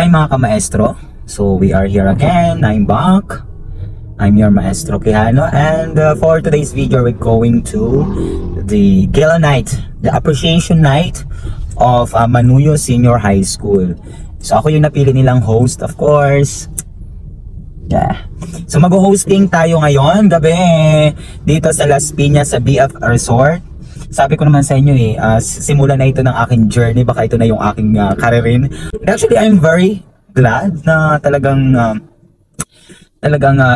time mga kamaestro. So we are here again. I'm back. I'm your maestro Quijano, and for today's video we're going to the gala night, the appreciation night of Manuyo Senior High School. So ako yung napili nilang host, of course. Yeah. So mag-hosting tayo ngayon gabi dito sa Las Piñas sa BF Resort. Sabi ko naman sa inyo simula na ito ng aking journey, baka ito na yung aking karirin. Actually, I'm very glad na talagang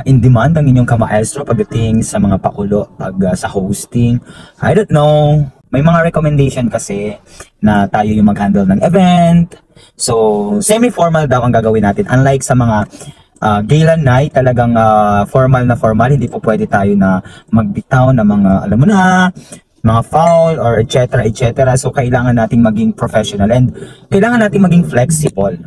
in demand ang inyong kamaestro pagdating sa mga pakulo pag sa hosting. I don't know, may mga recommendation kasi na tayo yung mag-handle ng event. So, semi-formal daw ang gagawin natin. Unlike sa mga gala night, talagang formal na formal, hindi po pwede tayo na magbitaw ng mga, alam mo na, mga foul or etc. So kailangan nating maging professional and kailangan nating maging flexible.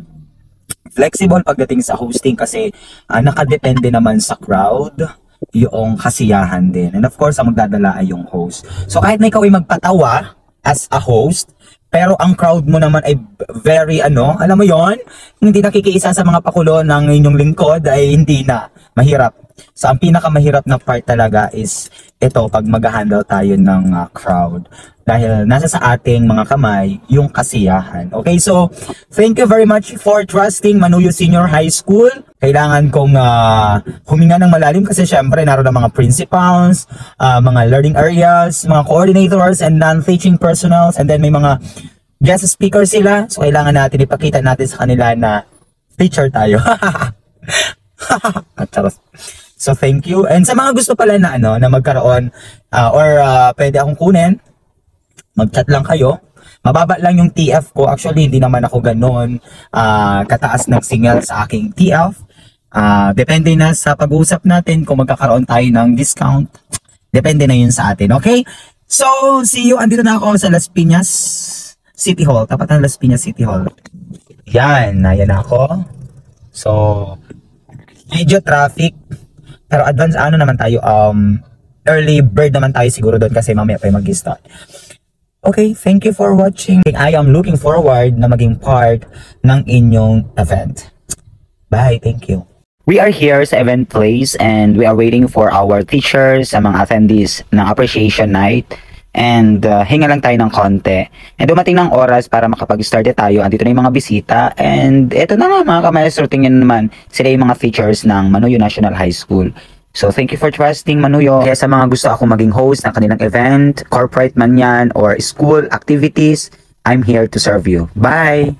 Flexible pagdating sa hosting kasi nakadepende naman sa crowd yung kasiyahan din. And of course, ang magdadala ay yung host. So kahit na ikaw ay magpatawa as a host, pero ang crowd mo naman ay very alam mo yon, hindi nakikiisa sa mga pakulo ng inyong lingkod ay hindi na. Mahirap. So ang pinakamahirap na part talaga is ito pag mag-handle tayo ng crowd. Dahil nasa sa ating mga kamay yung kasiyahan. Okay, so thank you very much for trusting Manuyo Senior High School. Kailangan kong huminga ng malalim kasi syempre naroon ang mga principals, mga learning areas, mga coordinators and non-teaching personals, and then may mga guest speakers sila. So kailangan natin ipakita natin sa kanila na teacher tayo. So thank you. And sa mga gusto pala na na magkaroon or pwede akong kunin, mag-chat lang kayo. Mababa lang yung TF ko. Actually, hindi naman ako ganoon kataas ng single sa aking TF. Depende na sa pag-uusap natin kung magkakaroon tayo ng discount. Depende na yun sa atin, okay? So, see you. Andito na ako sa Las Piñas City Hall. Tapat ng Las Piñas City Hall. Yan. Ayan ako. So, medyo traffic. Pero advance naman tayo. Early bird naman tayo siguro doon kasi mamaya pa mag-start. Okay, thank you for watching. I am looking forward na maging part ng inyong event. Bye, thank you. We are here sa event place and we are waiting for our teachers sa mga attendees ng appreciation night. And hinga lang tayo ng konti. And dumating ng oras para makapag-start tayo. Andito na yung mga bisita. And eto na nga mga kamaestro, tingnan naman sila yung mga features ng Manuyo National High School. So thank you for trusting Manuyo. Kaya sa mga gusto ako maging host ng kanilang event, corporate man yan, or school activities, I'm here to serve you. Bye!